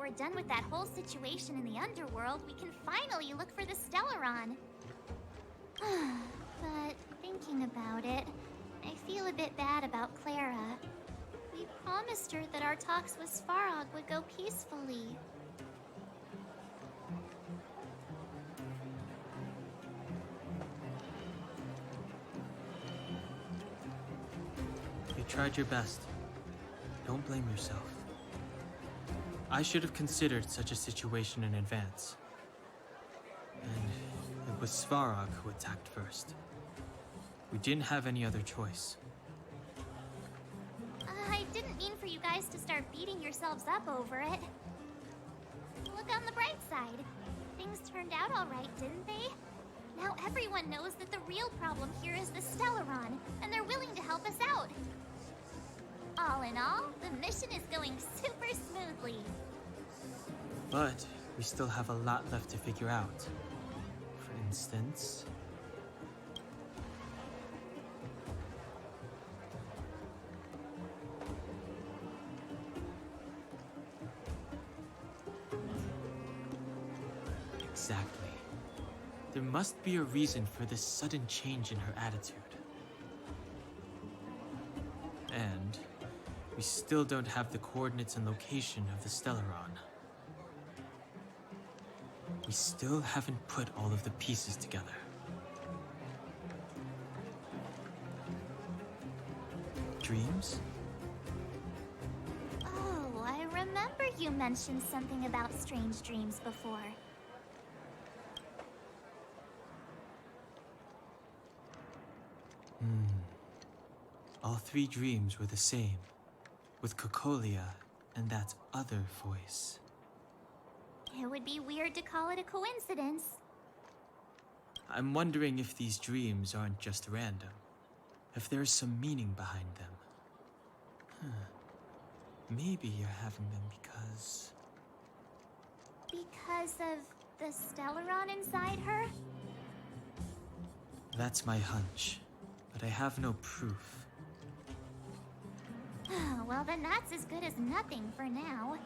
we're done with that whole situation in the underworld, we can finally look for the Stellaron. But thinking about it, I feel a bit bad about Clara. We promised her that our talks with Svarog would go peacefully. You tried your best. Don't blame yourself. I should have considered such a situation in advance. And it was Svarog who attacked first. We didn't have any other choice. I didn't mean for you guys to start beating yourselves up over it. Look on the bright side. Things turned out all right, didn't they? Now everyone knows that the real problem here is the Stellaron, and they're willing to help us out. All in all, the mission is going super smoothly. But we still have a lot left to figure out. For instance... Exactly. There must be a reason for this sudden change in her attitude. And we still don't have the coordinates and location of the Stellaron. We still haven't put all of the pieces together. Dreams? Oh, I remember you mentioned something about strange dreams before. All three dreams were the same, with Cocolia and that other voice. It would be weird to call it a coincidence. I'm wondering if these dreams aren't just random, if there's some meaning behind them. Maybe you're having them because... Because of the Stellaron inside her? That's my hunch, but I have no proof. Well, then that's as good as nothing for now.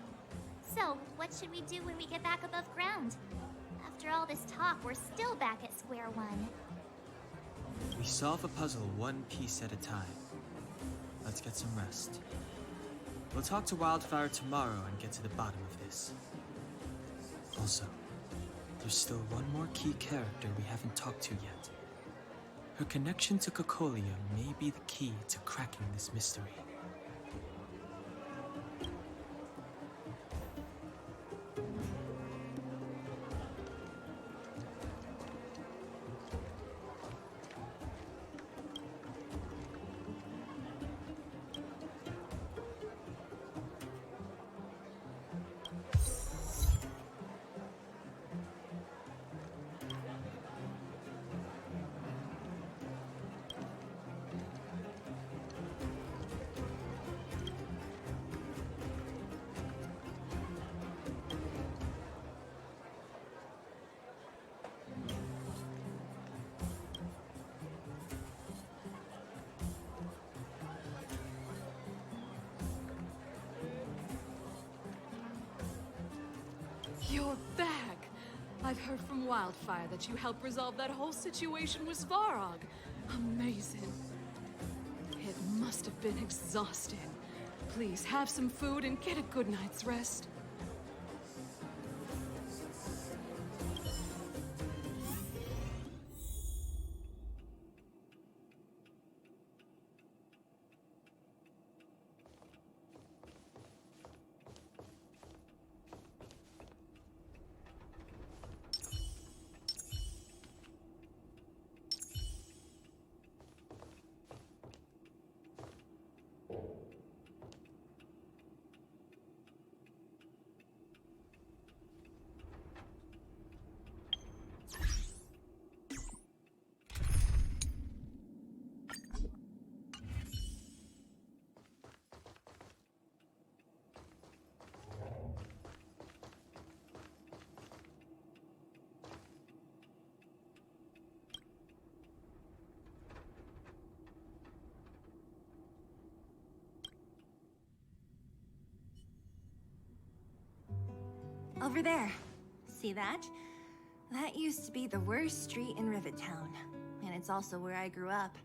So, what should we do when we get back above ground? After all this talk, we're still back at square one. We solve a puzzle one piece at a time. Let's get some rest. We'll talk to Wildfire tomorrow and get to the bottom of this. Also, there's still one more key character we haven't talked to yet. Her connection to Cocolia may be the key to cracking this mystery. You're back! I've heard from Wildfire that you helped resolve that whole situation with Svarog. Amazing. It must have been exhausting. Please have some food and get a good night's rest. over there. See that? That used to be the worst street in Rivet Town, and it's also where I grew up.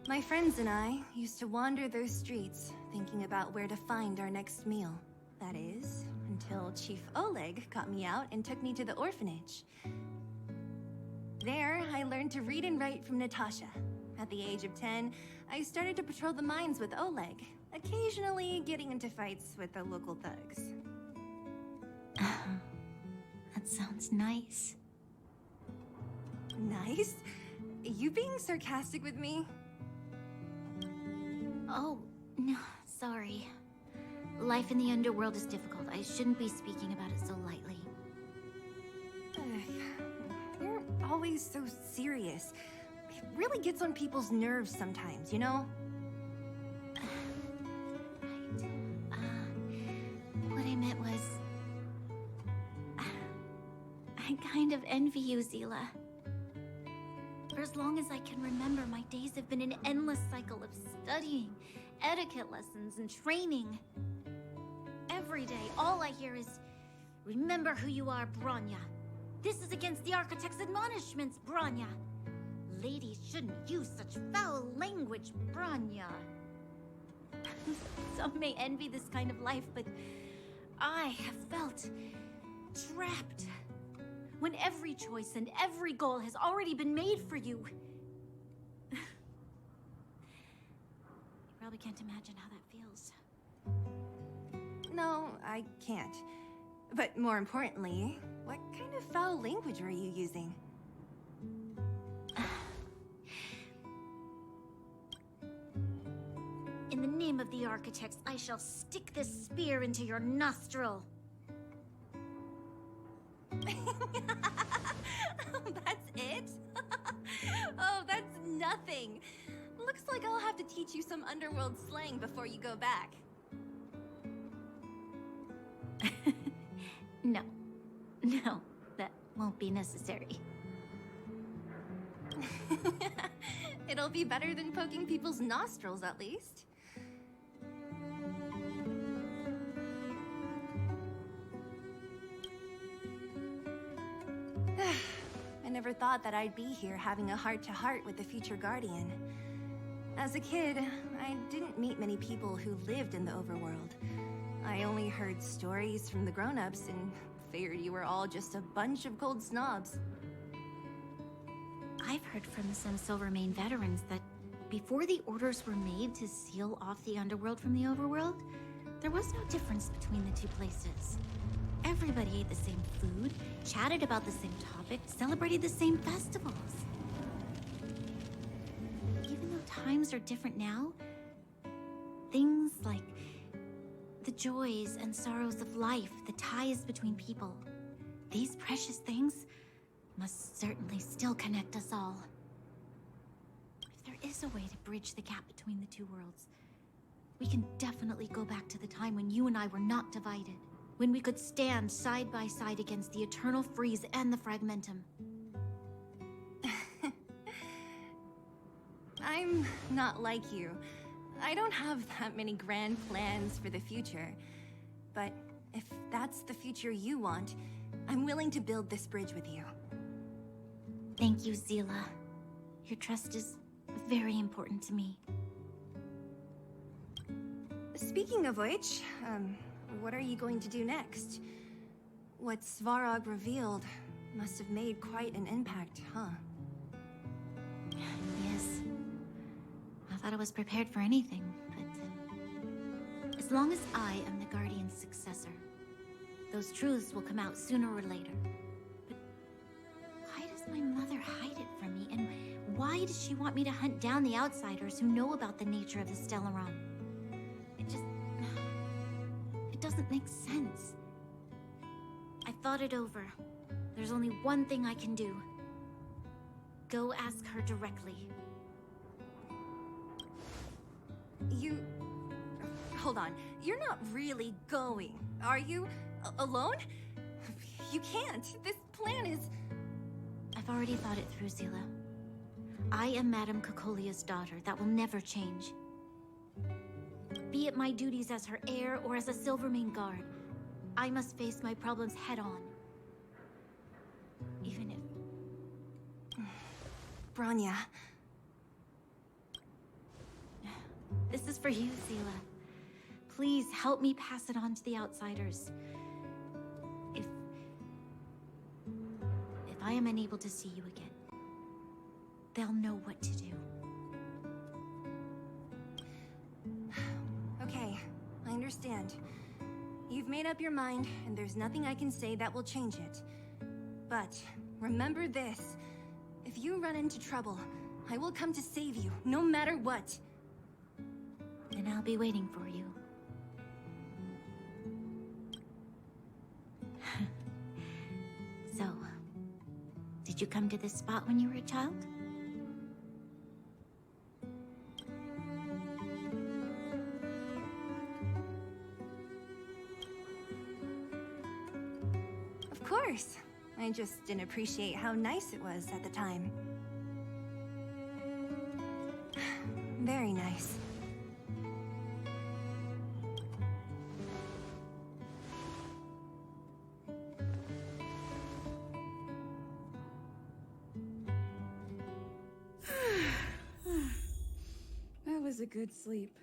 My friends and I used to wander those streets, thinking about where to find our next meal. That is, until Chief Oleg got me out and took me to the orphanage. There, I learned to read and write from Natasha. At the age of 10, I started to patrol the mines with Oleg, occasionally getting into fights with the local thugs. That sounds nice. Nice? You being sarcastic with me? Oh, no, sorry. Life in the underworld is difficult. I shouldn't be speaking about it so lightly. You're always so serious. It really gets on people's nerves sometimes, you know? Right. What I meant was... I kind of envy you, Zila. For as long as I can remember, my days have been an endless cycle of studying, etiquette lessons, and training. Every day, all I hear is, remember who you are, Bronya. This is against the Architect's admonishments, Bronya. Ladies shouldn't use such foul language, Bronya. Some may envy this kind of life, but I have felt trapped. When every choice and every goal has already been made for you. You probably can't imagine how that feels. No, I can't. But more importantly, what kind of foul language were you using? In the name of the Architects, I shall stick this spear into your nostril. That's it? Oh, that's nothing. Looks like I'll have to teach you some underworld slang before you go back. No, that won't be necessary. It'll be better than poking people's nostrils, at least. I never thought that I'd be here having a heart-to-heart with the future Guardian. As a kid, I didn't meet many people who lived in the overworld. I only heard stories from the grown-ups and figured you were all just a bunch of cold snobs. I've heard from some Silvermane veterans that before the orders were made to seal off the underworld from the overworld, there was no difference between the two places. Everybody ate the same food, chatted about the same topics, celebrated the same festivals. Even though times are different now, things like the joys and sorrows of life, the ties between people, these precious things must certainly still connect us all. If there is a way to bridge the gap between the two worlds, we can definitely go back to the time when you and I were not divided. When we could stand side by side against the Eternal Freeze and the Fragmentum. I'm not like you. I don't have that many grand plans for the future. But if that's the future you want, I'm willing to build this bridge with you. Thank you, Zila. Your trust is very important to me. Speaking of which, what are you going to do next? What Svarog revealed must have made quite an impact, huh? Yes. I thought I was prepared for anything, but... as long as I am the Guardian's successor, those truths will come out sooner or later. But why does my mother hide it from me, and why does she want me to hunt down the outsiders who know about the nature of the Stellaron? It doesn't make sense. I thought it over. There's only one thing I can do. Go ask her directly. Hold on. You're not really going, are you? Alone? You can't. This plan is... I've already thought it through, Zila. I am Madame Cocolia's daughter. That will never change. Be it my duties as her heir or as a Silvermane guard, I must face my problems head on. Even if... Branya. This is for you, Seela. Please help me pass it on to the outsiders. If I am unable to see you again, they'll know what to do. Okay, I understand. You've made up your mind, and there's nothing I can say that will change it. But remember this. If you run into trouble, I will come to save you, no matter what. Then I'll be waiting for you. So, did you come to this spot when you were a child? Of course. I just didn't appreciate how nice it was at the time. Very nice. That was a good sleep.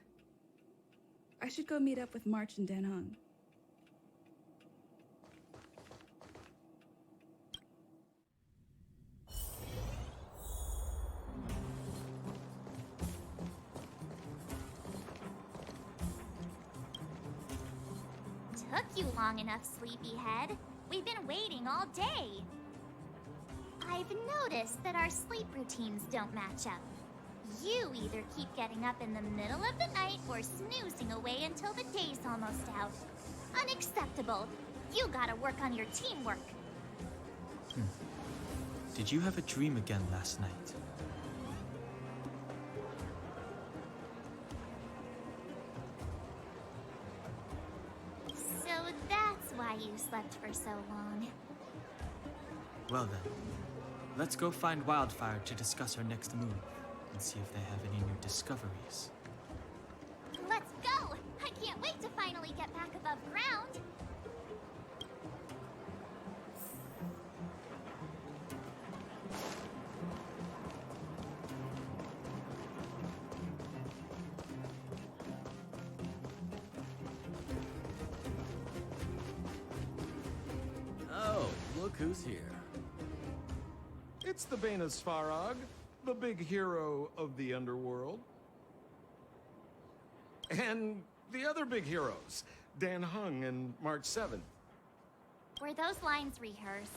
I should go meet up with March and Dan Hung. Took you long enough, sleepyhead. We've been waiting all day. I've noticed that our sleep routines don't match up. You either keep getting up in the middle of the night or snoozing away until the day's almost out. Unacceptable. You gotta work on your teamwork. Did you have a dream again last night? So that's why you slept for so long. Well then, let's go find Wildfire to discuss our next move and see if they have any new discoveries. Let's go! I can't wait to finally get back above ground. Oh, look who's here. It's the Bane of Svarog, the big hero of the underworld. And the other big heroes, Dan Hung and March 7th. Were those lines rehearsed?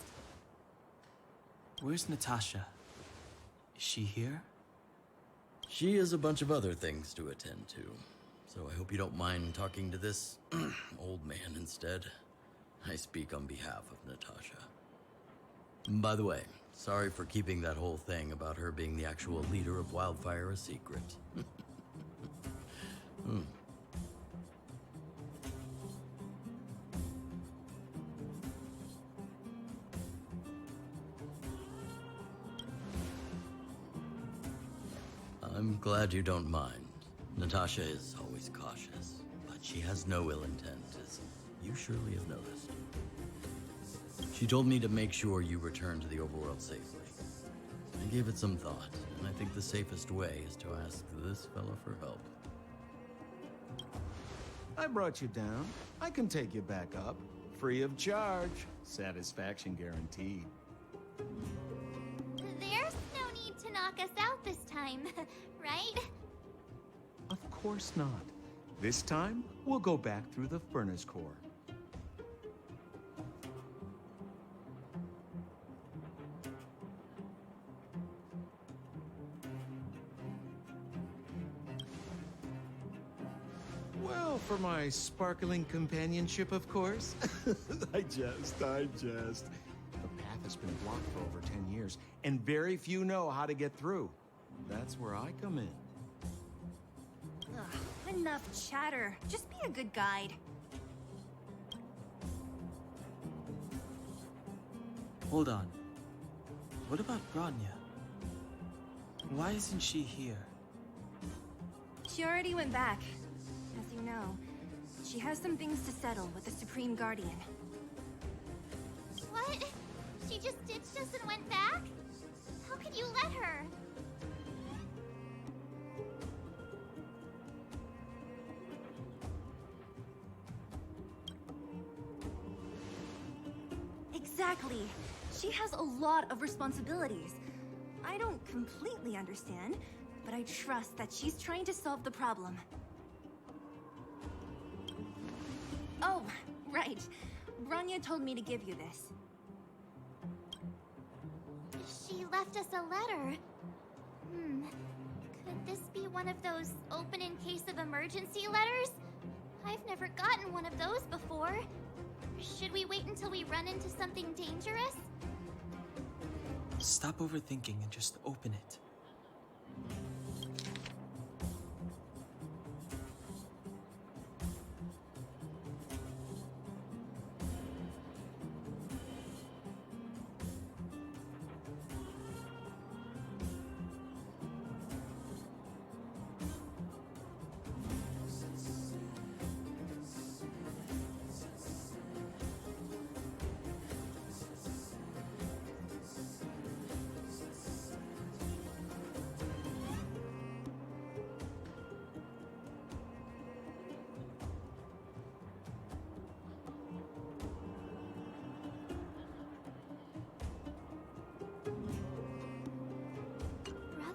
Where's Natasha? Is she here? She has a bunch of other things to attend to, so I hope you don't mind talking to this old man instead. I speak on behalf of Natasha. By the way, sorry for keeping that whole thing about her being the actual leader of Wildfire a secret. I'm glad you don't mind. Natasha is always cautious, but she has no ill intent, as you surely have noticed. She told me to make sure you return to the overworld safely. I gave it some thought, and I think the safest way is to ask this fella for help. I brought you down. I can take you back up. Free of charge. Satisfaction guaranteed. There's no need to knock us out this time, right? Of course not. This time, we'll go back through the furnace core. Well, for my sparkling companionship, of course. I jest. The path has been blocked for over 10 years, and very few know how to get through. That's where I come in. Ugh, enough chatter. Just be a good guide. Hold on. What about Branya? Why isn't she here? She already went back. As you know, She has some things to settle with the Supreme Guardian. What? She just ditched us and went back? How could you let her? Exactly. She has a lot of responsibilities. I don't completely understand, but I trust that she's trying to solve the problem. Oh, right. Branya told me to give you this. She left us a letter. Could this be one of those open in case of emergency letters? I've never gotten one of those before. Should we wait until we run into something dangerous? Stop overthinking and just open it.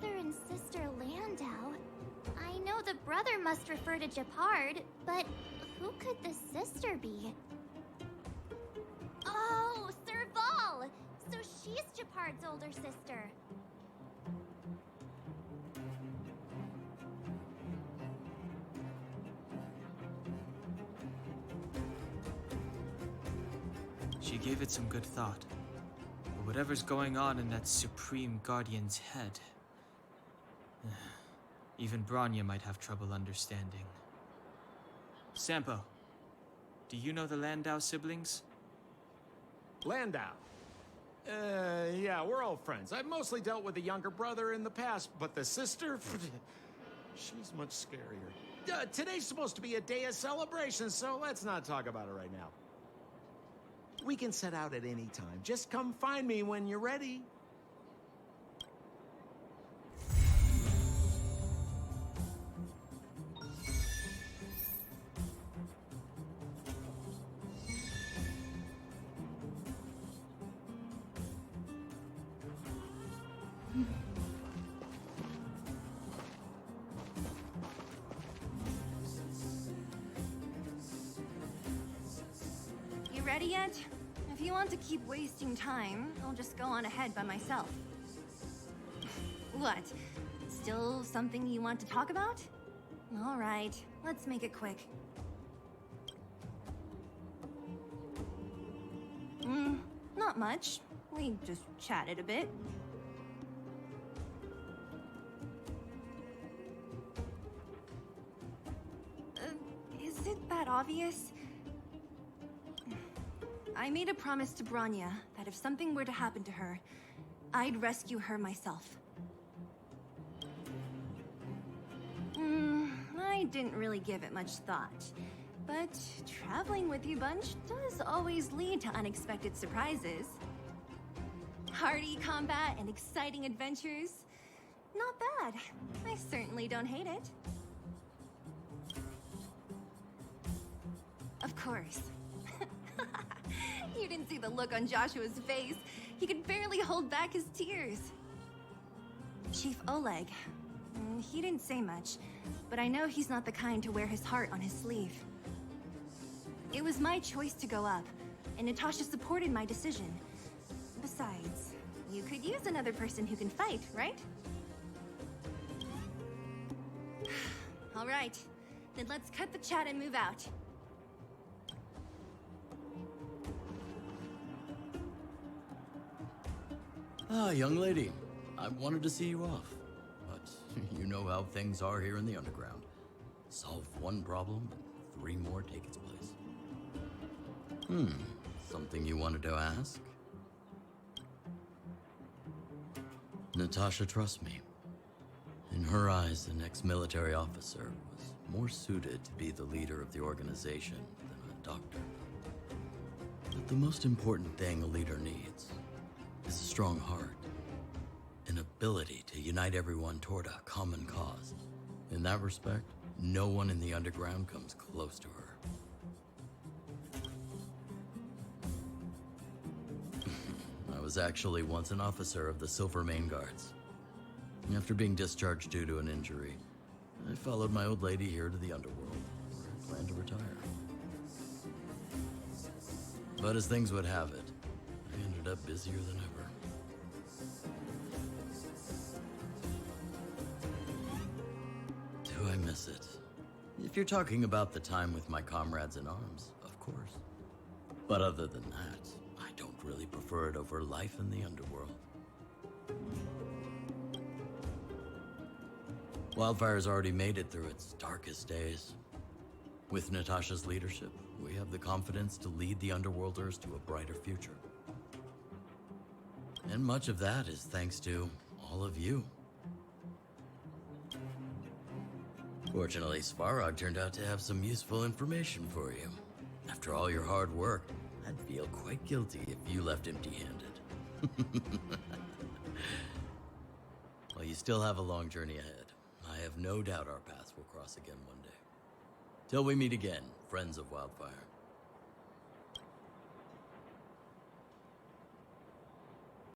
Brother and sister Landau. I know the brother must refer to Japard, but who could the sister be? Oh, Serval! So she's Japard's older sister. She gave it some good thought. But whatever's going on in that Supreme Guardian's head, even Branya might have trouble understanding. Sampo, do you know the Landau siblings? Landau. Yeah, we're old friends. I've mostly dealt with the younger brother in the past, but the sister, she's much scarier. Today's supposed to be a day of celebration, so let's not talk about it right now. We can set out at any time. Just come find me when you're ready. You ready yet? If you want to keep wasting time, I'll just go on ahead by myself. What? Still something you want to talk about? All right, let's make it quick. Not much. We just chatted a bit. Is it that obvious? I made a promise to Branya that if something were to happen to her, I'd rescue her myself. I didn't really give it much thought. But traveling with you bunch does always lead to unexpected surprises. Hearty combat and exciting adventures. Not bad. I certainly don't hate it. Of course. You didn't see the look on Joshua's face. He could barely hold back his tears. Chief Oleg. He didn't say much, but I know he's not the kind to wear his heart on his sleeve. It was my choice to go up, and Natasha supported my decision. Besides, you could use another person who can fight, right? All right, then let's cut the chat and move out. Ah, young lady. I wanted to see you off. But you know how things are here in the underground. Solve one problem, and 3 more take its place. Something you wanted to ask? Natasha trusts me. In her eyes, an ex-military officer was more suited to be the leader of the organization than a doctor. But the most important thing a leader needs is a strong heart, an ability to unite everyone toward a common cause. In that respect, no one in the underground comes close to her. I was actually once an officer of the Silver Main Guards. After being discharged due to an injury, I followed my old lady here to the underworld, where I plan to retire. But as things would have it, I ended up busier than ever. Do I miss it? If you're talking about the time with my comrades in arms, of course. But other than that, I don't really prefer it over life in the underworld. Wildfire's already made it through its darkest days. With Natasha's leadership, we have the confidence to lead the Underworlders to a brighter future. And much of that is thanks to all of you. Fortunately, Svarog turned out to have some useful information for you. After all your hard work, I'd feel quite guilty if you left empty-handed. Well, you still have a long journey ahead. I have no doubt our paths will cross again one day. Till we meet again, friends of Wildfire.